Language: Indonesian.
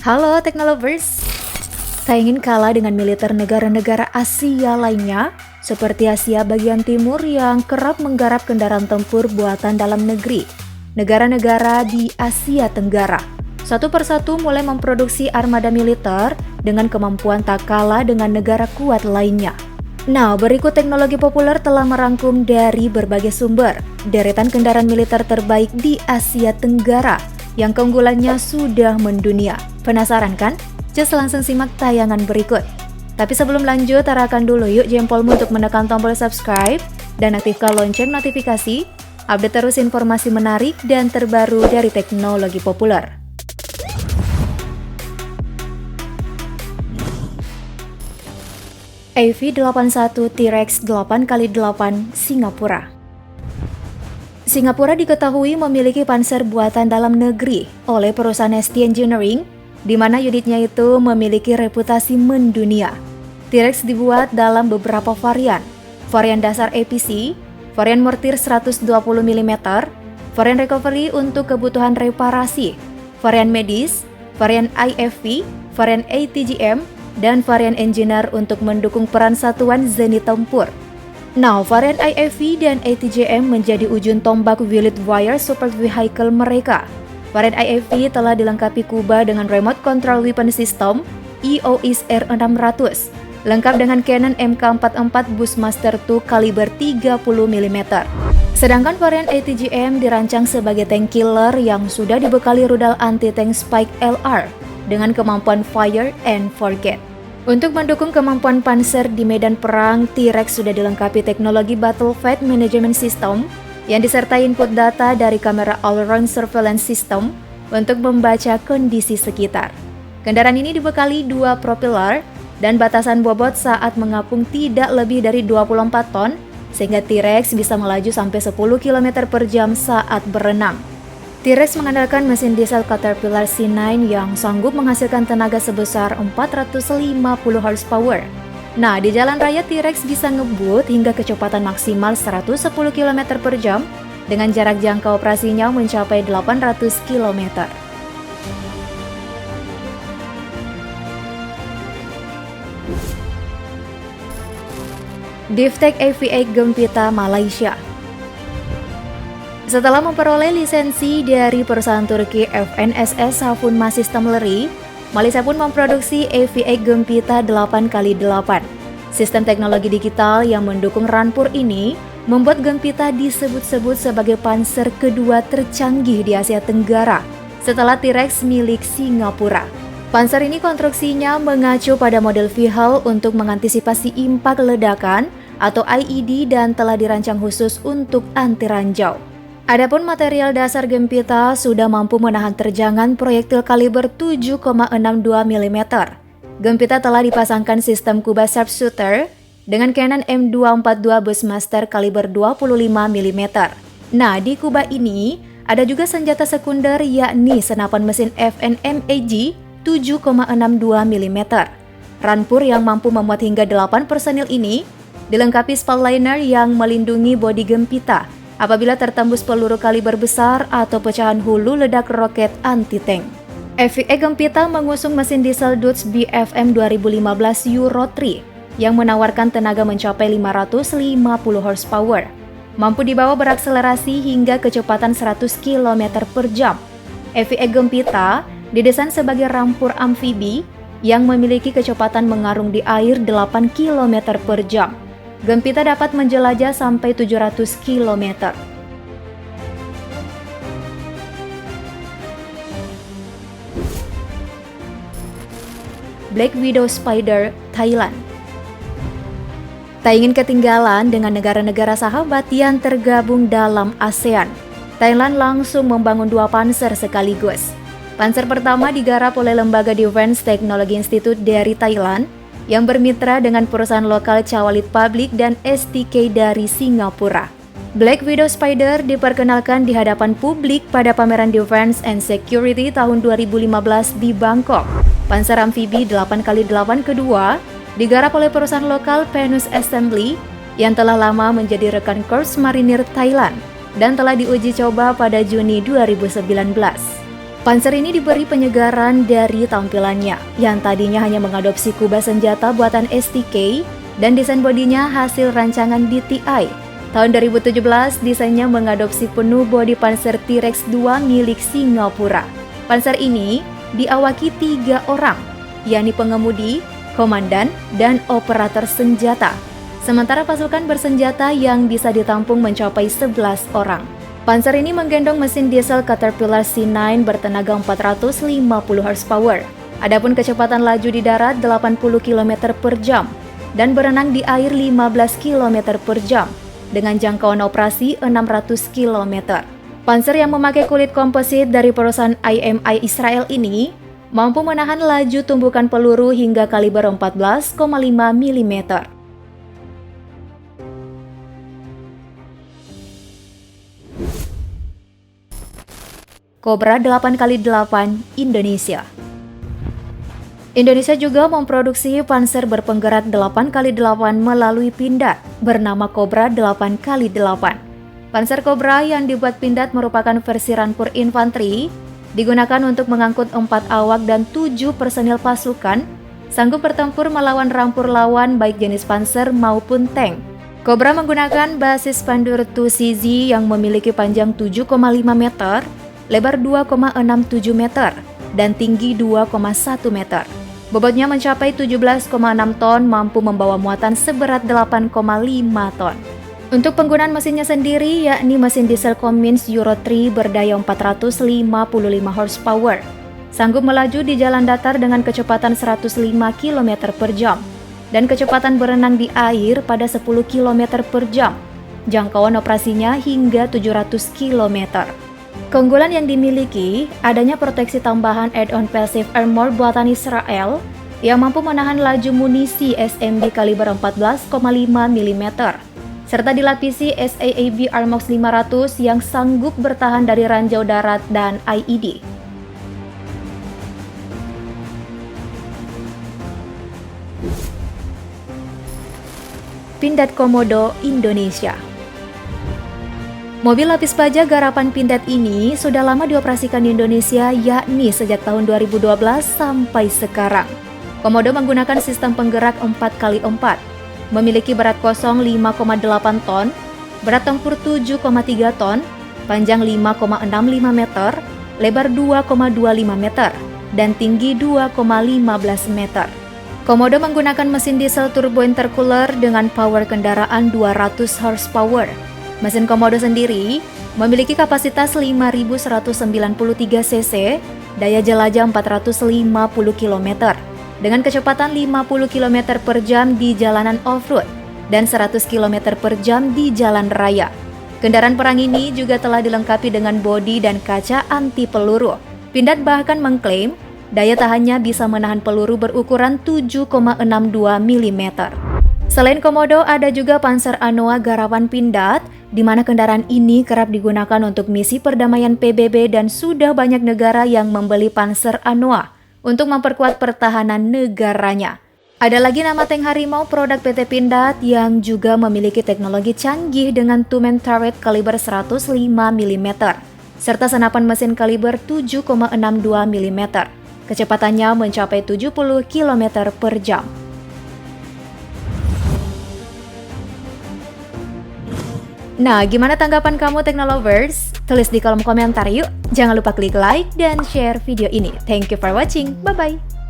Halo Teknolovers, tak ingin kalah dengan militer negara-negara Asia lainnya, seperti Asia bagian timur yang kerap menggarap kendaraan tempur buatan dalam negeri. Negara-negara di Asia Tenggara satu persatu mulai memproduksi armada militer dengan kemampuan tak kalah dengan negara kuat lainnya. Nah, berikut teknologi populer telah merangkum dari berbagai sumber deretan kendaraan militer terbaik di Asia Tenggara yang keunggulannya sudah mendunia. Penasaran kan? Just langsung simak tayangan berikut. Tapi sebelum lanjut, arahkan dulu yuk jempolmu untuk menekan tombol subscribe dan aktifkan lonceng notifikasi. Update terus informasi menarik dan terbaru dari teknologi populer. AV81 T-Rex 8x8 Singapura. Singapura diketahui memiliki panser buatan dalam negeri oleh perusahaan ST Engineering, di mana unitnya itu memiliki reputasi mendunia. T-Rex dibuat dalam beberapa varian dasar APC, varian mortir 120 mm, varian recovery untuk kebutuhan reparasi, varian medis, varian IFV, varian ATGM, dan varian engineer untuk mendukung peran satuan zenit tempur. Nah, varian IFV dan ATGM menjadi ujung tombak Wheeled Wire Support Vehicle mereka. Varian IFV telah dilengkapi Kuba dengan Remote Control Weapon System EOS R600, lengkap dengan Canon MK44 Bushmaster 2 kaliber 30 mm. Sedangkan varian ATGM dirancang sebagai tank killer yang sudah dibekali rudal anti-tank Spike LR dengan kemampuan fire and forget. Untuk mendukung kemampuan panser di medan perang, T-Rex sudah dilengkapi teknologi Battle Fight Management System yang disertai input data dari kamera all-round surveillance system untuk membaca kondisi sekitar. Kendaraan ini dibekali 2 propeller dan batasan bobot saat mengapung tidak lebih dari 24 ton, sehingga T-Rex bisa melaju sampai 10 km per jam saat berenang. T-Rex mengandalkan mesin diesel Caterpillar C9 yang sanggup menghasilkan tenaga sebesar 450 horsepower. Nah, di jalan raya T-Rex bisa ngebut hingga kecepatan maksimal 110 km per jam dengan jarak jangkau operasinya mencapai 800 km. Divtek AV8 Gempita Malaysia. Setelah memperoleh lisensi dari perusahaan Turki FNSS Savunma System Leri, Malaysia pun memproduksi AV8 Gempita 8x8. Sistem teknologi digital yang mendukung rampur ini membuat Gempita disebut-sebut sebagai panser kedua tercanggih di Asia Tenggara setelah T-Rex milik Singapura. Panser ini konstruksinya mengacu pada model Vihel untuk mengantisipasi impak ledakan atau IED dan telah dirancang khusus untuk anti ranjau. Adapun material dasar Gempita sudah mampu menahan terjangan proyektil kaliber 7,62 mm. Gempita telah dipasangkan sistem Kuba Sharpshooter dengan Canon M242 Bushmaster kaliber 25 mm. Nah, di Kuba ini ada juga senjata sekunder yakni senapan mesin FNMAG 7,62 mm. Rampur yang mampu memuat hingga 8 personil ini dilengkapi spaltliner yang melindungi bodi Gempita apabila tertembus peluru kaliber besar atau pecahan hulu ledak roket anti-tank. AV8 Gempita mengusung mesin diesel Dodge BFM 2015 Euro 3 yang menawarkan tenaga mencapai 550 horsepower. Mampu dibawa berakselerasi hingga kecepatan 100 km per jam. AV8 Gempita didesain sebagai rampur amfibi yang memiliki kecepatan mengarung di air 8 km per jam. Gempita dapat menjelajah sampai 700 km. Black Widow Spider, Thailand. Tak ingin ketinggalan dengan negara-negara sahabat yang tergabung dalam ASEAN, Thailand langsung membangun 2 panser sekaligus. Panser pertama digarap oleh Lembaga Defense Technology Institute dari Thailand yang bermitra dengan perusahaan lokal Chawalit Public dan STK dari Singapura. Black Widow Spider diperkenalkan di hadapan publik pada pameran Defense and Security tahun 2015 di Bangkok. Panser amfibi 8x8 kedua digarap oleh perusahaan lokal Penus Assembly yang telah lama menjadi rekan Korps Marinir Thailand dan telah diuji coba pada Juni 2019. Panzer ini diberi penyegaran dari tampilannya, yang tadinya hanya mengadopsi kubah senjata buatan STK dan desain bodinya hasil rancangan DTI. Tahun 2017, desainnya mengadopsi penuh bodi Panzer T-Rex 2 milik Singapura. Panzer ini diawaki 3 orang, yakni pengemudi, komandan, dan operator senjata. Sementara pasukan bersenjata yang bisa ditampung mencapai 11 orang. Panzer ini menggendong mesin diesel Caterpillar C9 bertenaga 450 horsepower. Adapun kecepatan laju di darat 80 km per jam dan berenang di air 15 km per jam dengan jangkauan operasi 600 km. Panzer yang memakai kulit komposit dari perusahaan IMI Israel ini mampu menahan laju tumbukan peluru hingga kaliber 14,5 mm. Cobra 8x8 Indonesia. Indonesia juga memproduksi panser berpenggerak 8x8 melalui Pindad bernama Cobra 8x8. Panser Cobra yang dibuat Pindad merupakan versi rampur infanteri, digunakan untuk mengangkut 4 awak dan 7 personil pasukan, sanggup bertempur melawan rampur lawan baik jenis panser maupun tank. Cobra menggunakan basis pandur 2CZ yang memiliki panjang 7,5 meter, lebar 2,67 meter, dan tinggi 2,1 meter. Bobotnya mencapai 17,6 ton, mampu membawa muatan seberat 8,5 ton. Untuk penggunaan mesinnya sendiri, yakni mesin diesel Cummins Euro 3 berdaya 455 horsepower, sanggup melaju di jalan datar dengan kecepatan 105 km per jam, dan kecepatan berenang di air pada 10 km per jam. Jangkauan operasinya hingga 700 km. Keunggulan yang dimiliki adanya proteksi tambahan add-on passive armor buatan Israel yang mampu menahan laju munisi SMG kaliber 14,5 mm, serta dilapisi SAAB Armox 500 yang sanggup bertahan dari ranjau darat dan IED. Pindad Komodo Indonesia. Mobil lapis baja garapan Pindad ini sudah lama dioperasikan di Indonesia, yakni sejak tahun 2012 sampai sekarang. Komodo menggunakan sistem penggerak 4x4, memiliki berat kosong 5,8 ton, berat tempur 7,3 ton, panjang 5,65 meter, lebar 2,25 meter, dan tinggi 2,15 meter. Komodo menggunakan mesin diesel turbo intercooler dengan power kendaraan 200 horsepower. Mesin Komodo sendiri memiliki kapasitas 5.193 cc, daya jelajah 450 km, dengan kecepatan 50 km per jam di jalanan off-road dan 100 km per jam di jalan raya. Kendaraan perang ini juga telah dilengkapi dengan bodi dan kaca anti peluru. Pindad bahkan mengklaim daya tahannya bisa menahan peluru berukuran 7,62 mm. Selain Komodo, ada juga Panzer Anoa garapan Pindad, di mana kendaraan ini kerap digunakan untuk misi perdamaian PBB dan sudah banyak negara yang membeli Panzer Anoa untuk memperkuat pertahanan negaranya. Ada lagi nama tank Harimau produk PT Pindad yang juga memiliki teknologi canggih dengan two-man turret kaliber 105 mm, serta senapan mesin kaliber 7,62 mm. Kecepatannya mencapai 70 km per jam. Nah, gimana tanggapan kamu Teknolovers? Tulis di kolom komentar yuk. Jangan lupa klik like dan share video ini. Thank you for watching. Bye-bye.